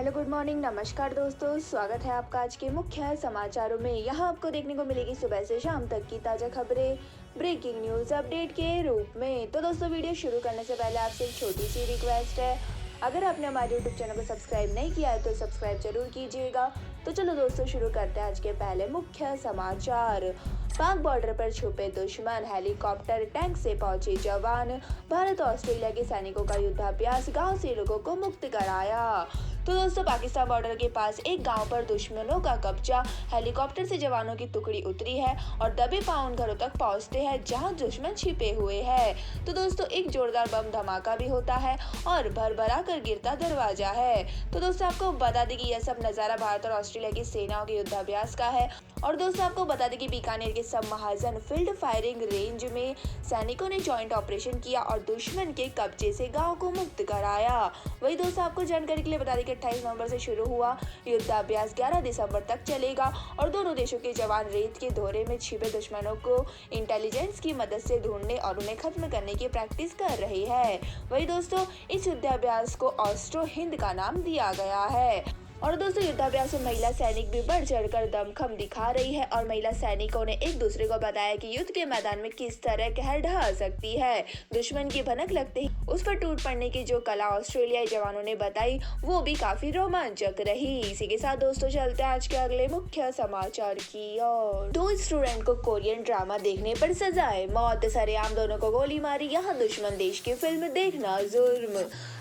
Hello good morning नमस्कार दोस्तों, स्वागत है आपका आज के मुख्य समाचारों में। यहाँ आपको देखने को मिलेगी सुबह से शाम तक की ताज़ा खबरें ब्रेकिंग न्यूज़ अपडेट के रूप में। तो दोस्तों वीडियो शुरू करने से पहले आपसे एक छोटी सी रिक्वेस्ट है, अगर आपने हमारे यूट्यूब चैनल को सब्सक्राइब नहीं किया है तो सब्सक्राइब जरूर कीजिएगा। तो चलो दोस्तों शुरू करते हैं आज के पहले मुख्य समाचार। पाक बॉर्डर पर छुपे दुश्मन, हेलीकॉप्टर टैंक से पहुंचे जवान, भारत ऑस्ट्रेलिया के सैनिकों का युद्धाभ्यास, गांव से लोगों को मुक्त कराया। तो दोस्तों पाकिस्तान बॉर्डर के पास एक गांव पर दुश्मनों का कब्जा, हेलीकॉप्टर से जवानों की टुकड़ी उतरी है और दबे पांव उन घरों तक पहुंचते हैं जहां दुश्मन छिपे हुए हैं। तो दोस्तों एक जोरदार बम धमाका भी होता है और भरभरा कर गिरता दरवाजा है। तो दोस्तों आपको बता दें कि यह सब नजारा भारत और ऑस्ट्रेलिया की सेनाओं के युद्धाभ्यास का है। और दोस्तों आपको बता दें कि बीकानेर के सब महाजन फील्ड फायरिंग रेंज में सैनिकों ने जॉइंट ऑपरेशन किया और दुश्मन के कब्जे से गांव को मुक्त कराया। वही दोस्तों आपको जानकारी के लिए बता दें कि 28 नवंबर से शुरू हुआ युद्धाभ्यास 11 दिसंबर तक चलेगा और दोनों देशों के जवान रेत के दौरे में छिपे दुश्मनों को इंटेलिजेंस की मदद से ढूंढने और उन्हें खत्म करने की प्रैक्टिस कर रही है। वही दोस्तों इस युद्धाभ्यास को ऑस्ट्रो हिंद का नाम दिया गया है। और दोस्तों युद्धाभ्यास में महिला सैनिक भी बढ़ चढ़कर दमखम दिखा रही है और महिला सैनिकों ने एक दूसरे को बताया कि युद्ध के मैदान में किस तरह कहर ढहा सकती है। दुश्मन की भनक लगते ही उस पर टूट पड़ने की जो कला ऑस्ट्रेलियाई जवानों ने बताई वो भी काफी रोमांचक रही। इसी के साथ दोस्तों चलते हैं आज के अगले मुख्य समाचार की ओर। 2 स्टूडेंट को कोरियन ड्रामा देखने पर सजाए मौत, सरेआम दोनों को गोली मारी, यहाँ दुश्मन देश की फिल्म देखना जुर्म।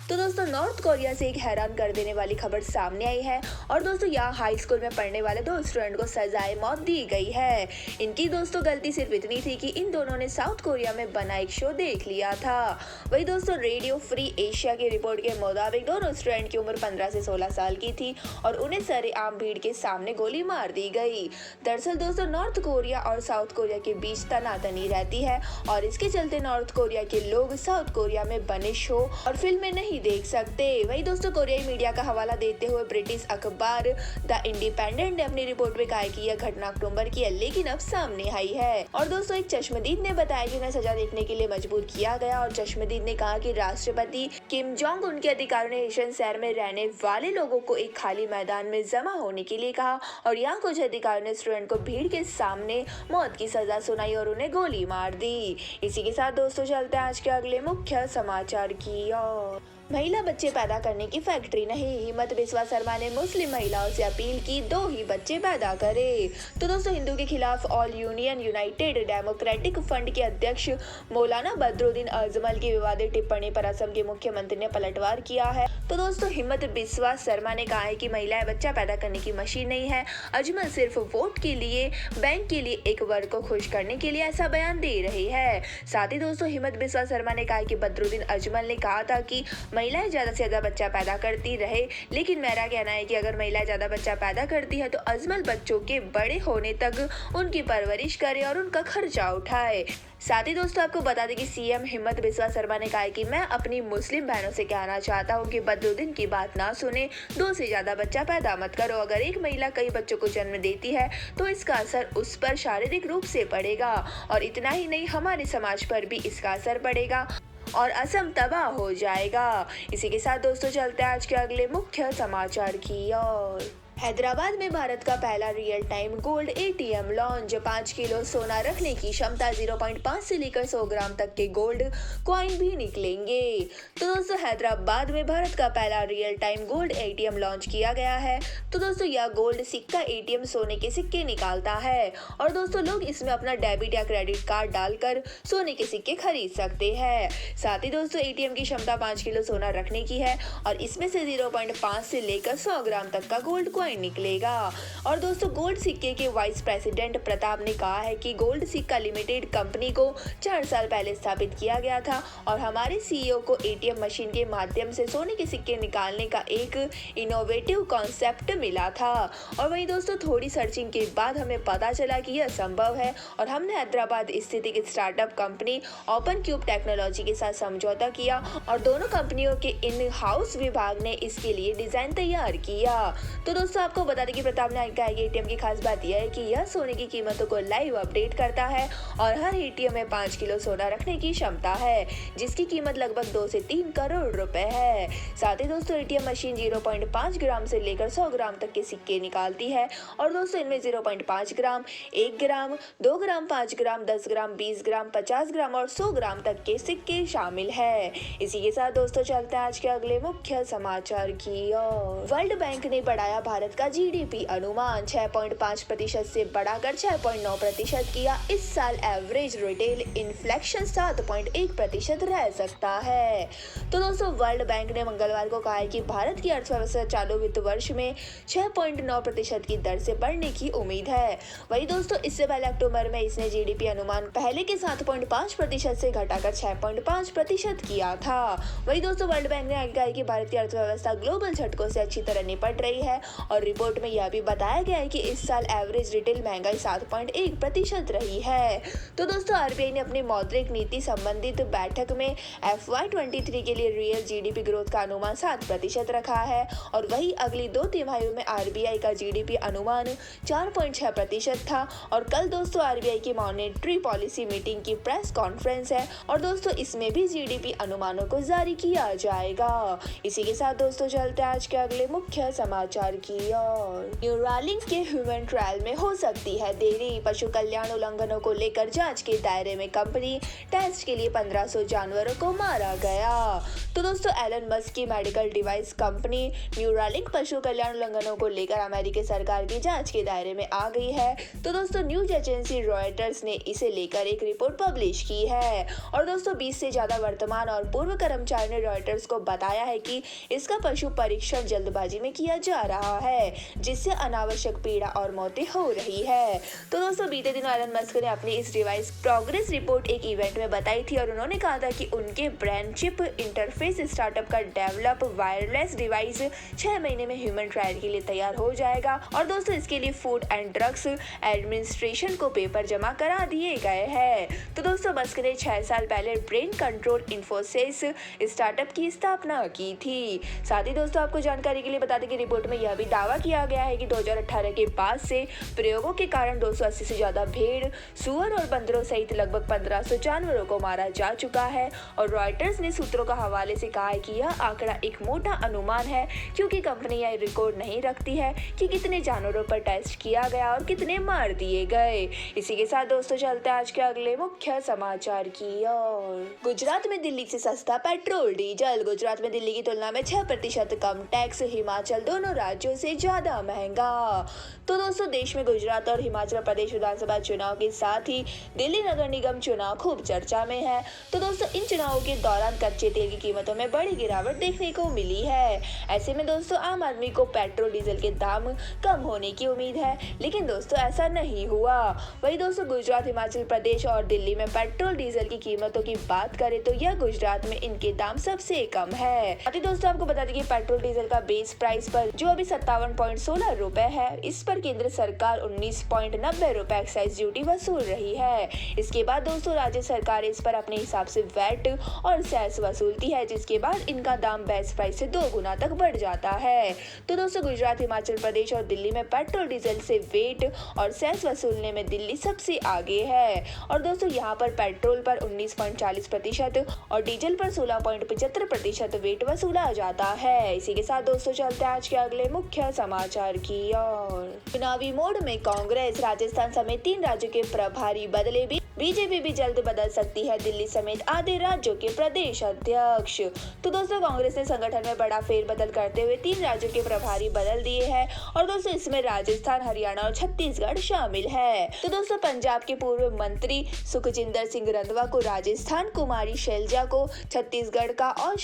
तो दोस्तों नॉर्थ कोरिया से एक हैरान कर देने वाली खबर सामने आई है और दोस्तों यहाँ हाई स्कूल में पढ़ने वाले 2 स्टूडेंट को सजाए मौत दी गई है। इनकी दोस्तों गलती सिर्फ इतनी थी कि इन दोनों ने साउथ कोरिया में बना एक शो देख लिया था। वही दोस्तों रेडियो फ्री एशिया की रिपोर्ट के मुताबिक दोनों स्टूडेंट की उम्र 15 से 16 साल की थी और उन्हें सरेआम भीड़ के सामने गोली मार दी गई। दरअसल दोस्तों नॉर्थ कोरिया और साउथ कोरिया के बीच तनातनी रहती है और इसके चलते नॉर्थ कोरिया के लोग साउथ कोरिया में बने शो और फिल्में नहीं देख सकते। वही दोस्तों कोरियाई मीडिया का हवाला देते हुए ब्रिटिश अखबार द इंडिपेंडेंट ने अपनी रिपोर्ट में कहा कि यह घटना अक्टूबर की है लेकिन अब सामने आई है। और दोस्तों एक चश्मदीद ने बताया कि उन्हें सजा देखने के लिए मजबूर किया गया और चश्मदीद ने कहा कि राष्ट्रपति किम जोंग उन के अधिकारियों ने ईशान शहर में रहने वाले लोगों को एक खाली मैदान में जमा होने के लिए कहा और यहाँ कुछ अधिकारियों ने स्टूडेंट को भीड़ के सामने मौत की सजा सुनाई और उन्हें गोली मार दी। इसी के साथ दोस्तों चलते हैं आज के अगले मुख्य समाचार की ओर। महिला बच्चे पैदा करने की फैक्ट्री नहीं, हिम्मत बिस्वा शर्मा ने मुस्लिम महिलाओं से अपील की 2 ही बच्चे पैदा करें। तो दोस्तों हिंदू के खिलाफ all union United democratic front के अध्यक्ष मौलाना बदरुद्दीन अजमल की विवादित टिप्पणी पर असम के मुख्यमंत्री ने पलटवार किया है। तो दोस्तों हिम्मत बिस्वा शर्मा ने कहा है कि महिलाएं बच्चा पैदा करने की मशीन नहीं है। अजमल सिर्फ वोट के लिए, बैंक के लिए, एक वर्ग को खुश करने के लिए ऐसा बयान दे रही है। साथ ही दोस्तों हिम्मत बिस्वा शर्मा ने कहा कि बदरुद्दीन अजमल ने कहा था कि महिलाएं ज्यादा से ज्यादा बच्चा पैदा करती रहे, लेकिन मेरा कहना है कि अगर महिलाएं ज्यादा बच्चा पैदा करती है तो अजमल बच्चों के बड़े होने तक उनकी परवरिश करे और उनका खर्चा उठाए। साथ ही दोस्तों आपको बता दें कि सीएम हिम्मत बिस्वा शर्मा ने कहा है कि मैं अपनी मुस्लिम बहनों से कहना चाहता हूं कि बदरुद्दीन की बात ना सुने, 2 से ज्यादा बच्चा पैदा मत करो। अगर एक महिला कई बच्चों को जन्म देती है तो इसका असर उस पर शारीरिक रूप से पड़ेगा और इतना ही नहीं हमारे समाज पर भी इसका असर पड़ेगा और असम तबाह हो जाएगा। इसी के साथ दोस्तों चलते हैं आज के अगले मुख्य समाचार की ओर। हैदराबाद में भारत का पहला real time gold ATM launch, 5 kilo सोना रखने की क्षमता, 0.5 से लेकर 100 ग्राम तक के गोल्ड कॉइन भी निकलेंगे। तो दोस्तों हैदराबाद में भारत का पहला real time gold ATM launch किया गया है। तो दोस्तों यह गोल्ड सिक्का एटीएम सोने के सिक्के निकालता है और दोस्तों लोग इसमें अपना डेबिट या क्रेडिट कार्ड डालकर सोने के सिक्के खरीद सकते हैं। साथ ही दोस्तों एटीएम की क्षमता 5 किलो सोना रखने की है और इसमें से 0.5 से लेकर 100 ग्राम तक का गोल्ड निकलेगा। और दोस्तों गोल्ड सिक्के के वाइस प्रेसिडेंट प्रताप ने कहा है कि गोल्ड सिक्का लिमिटेड कंपनी को 4 साल पहले स्थापित किया गया था और हमारे सीईओ को एटीएम मशीन के माध्यम से सोने के सिक्के निकालने का एक इनोवेटिव कॉन्सेप्ट मिला था। और वहीं दोस्तों थोड़ी सर्चिंग के बाद हमें पता चला कि यह संभव है और हमने हैदराबाद स्थित एक startup company open cube technology के साथ समझौता किया और दोनों कंपनियों के इन हाउस विभाग ने इसके लिए डिजाइन तैयार किया। तो दोस्तों दोस्तों आपको बता दें कि प्रताप नायक का एटीएम की खास बात यह है कि यह सोने की कीमतों को लाइव अपडेट करता है और हर एटीएम में 5 किलो सोना रखने की क्षमता है, जिसकी कीमत लगभग 2 से 3 करोड़ रुपए है। साथ ही दोस्तों एटीएम मशीन 0.5 ग्राम से लेकर 100 ग्राम तक के सिक्के निकालती है और दोस्तों इनमें 0.5 ग्राम, 1 ग्राम, 2 ग्राम, 5 ग्राम, 10 ग्राम, 20 ग्राम, 50 ग्राम और 100 ग्राम तक के सिक्के शामिल है। इसी के साथ दोस्तों चलते हैं आज के अगले मुख्य समाचार की ओर। वर्ल्ड बैंक ने बढ़ाया भारत का जीडीपी अनुमान 6.5% से बढ़ाकर 6.9% किया। इस साल एवरेज रिटेल इन्फ्लेशन 7.1% रह सकता है। तो दोस्तों वर्ल्ड बैंक ने मंगलवार को कहा है कि भारत की अर्थव्यवस्था चालू वित्त वर्ष में 6.9% की दर से बढ़ने की उम्मीद है। वही दोस्तों इससे पहले अक्टूबर में इसने जीडीपी अनुमान पहले के 7.5% से घटाकर 6.5% किया था। वही दोस्तों वर्ल्ड बैंक ने आगे कहा कि भारत की अर्थव्यवस्था ग्लोबल झटकों से अच्छी तरह निपट रही है और रिपोर्ट में यह भी बताया गया है कि इस साल एवरेज रिटेल महंगाई 7.1% रही है। तो दोस्तों आरबीआई ने अपनी मौद्रिक नीति संबंधित बैठक में FY23 के लिए रियल जीडीपी ग्रोथ का अनुमान 7% रखा है और वही अगली 2 तिमाहियों में आरबीआई का जीडीपी अनुमान 4.6% था। और कल दोस्तों आरबीआई की मॉनेटरी पॉलिसी मीटिंग की प्रेस कॉन्फ्रेंस है और दोस्तों इसमें भी जीडीपी अनुमानों को जारी किया जाएगा। इसी के साथ दोस्तों चलते हैं आज के अगले मुख्य समाचार की ओर। न्यूरालिंक के ह्यूमन ट्रायल में हो सकती है देरी, पशु कल्याण उल्लंघनों को लेकर जांच के दायरे में कंपनी, टेस्ट के लिए 1500 जानवरों को मारा गया। तो दोस्तों एलन मस्क की मेडिकल डिवाइस कंपनी न्यूरालिंक पशु कल्याण उल्लंघनों को लेकर अमेरिकी सरकार की जांच के दायरे में आ गई है। तो दोस्तों न्यूज एजेंसी रॉयटर्स ने इसे लेकर एक रिपोर्ट पब्लिश की है और दोस्तों 20 से ज्यादा वर्तमान और पूर्व कर्मचारियों ने रॉयटर्स को बताया है कि इसका पशु परीक्षण जल्दबाजी में किया जा रहा है, जिससे अनावश्यक पीड़ा और मौतें हो रही है। तो दोस्तों बीते दिनों एलन मस्क ने अपनी इस डिवाइस प्रोग्रेस रिपोर्ट एक इवेंट में बताई थी और उन्होंने कहा था कि उनके ब्रेन चिप इंटरफेस स्टार्टअप का डेवलप वायरलेस डिवाइस 6 महीने में ह्यूमन ट्रायल के लिए तैयार हो जाएगा और दोस्तों इसके लिए फूड एंड ड्रग्स एडमिनिस्ट्रेशन को पेपर जमा करा दिए गए हैं। तो दोस्तों मस्क ने 6 साल पहले ब्रेन कंट्रोल इन्फोसिस स्टार्टअप की स्थापना की थी। साथ ही दोस्तों आपको जानकारी के लिए बता दें कि रिपोर्ट में यह भी दावा किया गया है कि 2018 के बाद से प्रयोगों के कारण 280 से ज्यादा भेड़, सुअर और बंदरों सहित लगभग 1500 जानवरों को मारा जा चुका है। और रॉयटर्स ने सूत्रों का हवाले से कहा है कि यह आंकड़ा एक मोटा अनुमान है क्योंकि कंपनी यह रिकॉर्ड नहीं रखती है कि कितने जानवरों पर टेस्ट किया गया और कितने मार दिए गए। इसी के साथ दोस्तों चलते हैं आज के अगले मुख्य समाचार की ओर। गुजरात में दिल्ली से सस्ता पेट्रोल डीजल, गुजरात में दिल्ली की तुलना में 6% कम टैक्स, हिमाचल दोनों राज्यों से ज्यादा महंगा। तो दोस्तों देश में गुजरात और हिमाचल प्रदेश विधानसभा चुनाव के साथ ही दिल्ली नगर निगम चुनाव खूब चर्चा में है। तो दोस्तों इन चुनावों के दौरान कच्चे तेल की कीमतों में बड़ी गिरावट देखने को मिली है। ऐसे में दोस्तों आम आदमी को पेट्रोल डीजल के दाम कम होने की उम्मीद है, लेकिन दोस्तों ऐसा नहीं हुआ। वही दोस्तों गुजरात, हिमाचल प्रदेश और दिल्ली में पेट्रोल डीजल की कीमतों की बात करें तो यह गुजरात में इनके दाम सबसे कम है। अभी दोस्तों आपको बता दें कि पेट्रोल डीजल का बेस प्राइस पर जो अभी 57.16 रुपए है, इस पर केंद्र सरकार 19.90 रुपए एक्साइज ड्यूटी वसूल रही है। इसके बाद दोस्तों राज्य सरकार इस पर अपने हिसाब से वैट और सेस वसूलती है, जिसके बाद इनका दाम बेस प्राइस से 2 गुना तक बढ़ जाता है। तो दोस्तों गुजरात, हिमाचल प्रदेश और दिल्ली में पेट्रोल डीजल से वेट और सेस वसूलने में दिल्ली सबसे आगे है। और दोस्तों यहाँ पर पेट्रोल पर 19.40% और डीजल पर 16.75% वेट वसूला जाता है। इसी के साथ दोस्तों चलते हैं आज के अगले मुख्य समाचार की ओर। चुनावी मोड में कांग्रेस, राजस्थान समेत 3 राज्यों के प्रभारी बदले, बीजेपी भी जल्द बदल सकती है दिल्ली समेत आधे राज्यों के प्रदेश अध्यक्ष। तो दोस्तों कांग्रेस ने संगठन में बड़ा फेरबदल करते हुए 3 राज्यों के प्रभारी बदल दिए हैं और दोस्तों इसमें राजस्थान, हरियाणा और छत्तीसगढ़ शामिल है। तो दोस्तों पंजाब के पूर्व मंत्री सुखजिंदर सिंह रंधावा को राजस्थान, कुमारी शैलजा को छत्तीसगढ़ का और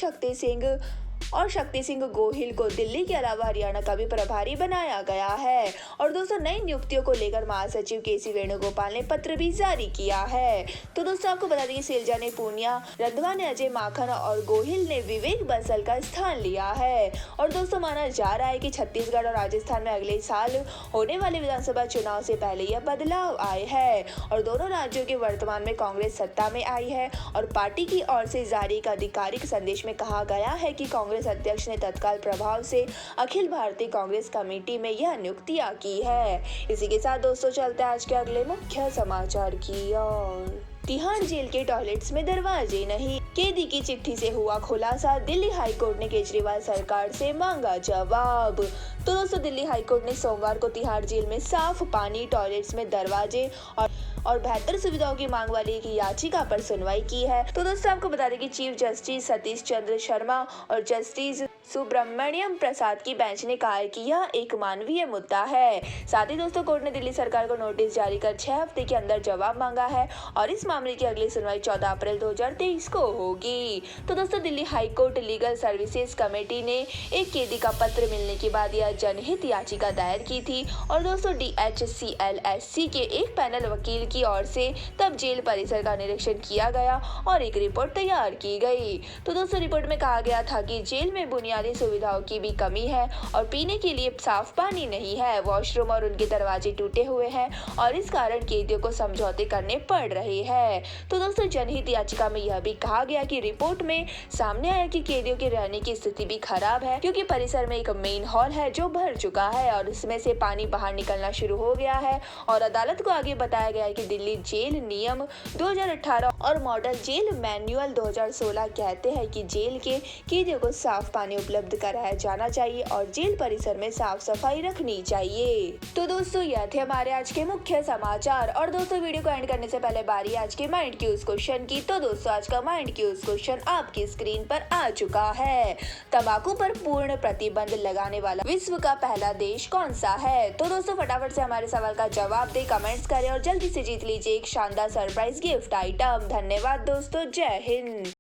शक्ति सिंह गोहिल को दिल्ली के अलावा हरियाणा का भी प्रभारी बनाया गया है। और दोस्तों नई नियुक्तियों को लेकर महासचिव केसी वेणुगोपाल ने पत्र भी जारी किया है। तो दोस्तों आपको बता दें कि शैलजा ने पूनिया, रंधावा ने अजय माखन और गोहिल ने विवेक बंसल का स्थान लिया है। और दोस्तों माना जा रहा है कि छत्तीसगढ़ और राजस्थान में अगले साल होने वाले विधानसभा चुनाव से पहले यह बदलाव आए हैं और दोनों राज्यों के वर्तमान में कांग्रेस सत्ता में आई है और पार्टी की ओर से जारी एक आधिकारिक संदेश में कहा गया है कि कांग्रेस कांग्रेस अध्यक्ष ने तत्काल प्रभाव से अखिल भारतीय कांग्रेस कमेटी में यह नियुक्तियां की है। इसी के साथ दोस्तों चलते हैं आज के अगले मुख्य समाचार की ओर। तिहाड़ जेल के टॉयलेट्स में दरवाजे नहीं, कैदी की चिट्ठी से हुआ खुलासा। दिल्ली हाईकोर्ट ने केजरीवाल सरकार से मांगा जवाब। तो दोस्तों दिल्ली हाईकोर्ट ने सोमवार को तिहाड़ जेल में साफ पानी, टॉयलेट्स में दरवाजे और बेहतर सुविधाओं की मांग वाली एक याचिका पर सुनवाई की है। तो दोस्तों आपको बता दें कि चीफ जस्टिस सतीश चंद्र शर्मा और जस्टिस सुब्रमण्यम प्रसाद की बेंच ने कहा है कि यह एक मानवीय मुद्दा है। साथ ही दोस्तों कोर्ट ने दिल्ली सरकार को नोटिस जारी कर 6 हफ्ते के अंदर जवाब मांगा है और इस मामले की अगली सुनवाई 14 अप्रैल 2023 को होगी। तो दोस्तों Delhi high court legal services committee ने एक कैदी का पत्र मिलने के बाद यह जनहित याचिका दायर की थी और दोस्तों DHCLSC के एक पैनल वकील की ओर से तब जेल परिसर का निरीक्षण किया गया और एक रिपोर्ट तैयार की गई। तो दोस्तों रिपोर्ट में कहा गया था कि जेल में बुनियादी सुविधाओं की भी कमी है और पीने के लिए साफ पानी नहीं है, वॉशरूम और उनके दरवाजे टूटे हुए हैं और इस कारण कैदियों को समझौते करने पड़ रहे हैं। तो दोस्तों जनहित याचिका में यह भी कहा गया कि रिपोर्ट में सामने आया कि कैदियों के रहने की स्थिति भी खराब है क्योंकि परिसर में एक मेन हॉल है जो भर चुका है और उसमें से पानी बाहर निकलना शुरू हो गया है। और अदालत को आगे बताया गया है कि दिल्ली जेल नियम 2018 और मॉडल जेल मैनुअल 2016 कहते हैं कि जेल के कैदियों को साफ पानी उपलब्ध कराया जाना चाहिए और जेल परिसर में साफ सफाई रखनी चाहिए। तो दोस्तों यह थे हमारे आज के मुख्य समाचार और दोस्तों वीडियो को एंड करने से पहले बारी आज के माइंड क्यूज क्वेश्चन की। तो दोस्तों आज का माइंड क्यूज क्वेश्चन आपकी स्क्रीन पर आ चुका है। तंबाकू पर पूर्ण प्रतिबंध लगाने वाला विश्व का पहला देश कौन सा है? तो दोस्तों फटाफट से हमारे सवाल का जवाब दे, कमेंट्स करें और जल्दी से जीत लीजिए एक शानदार सरप्राइज गिफ्ट आइटम। धन्यवाद दोस्तों, जय हिंद।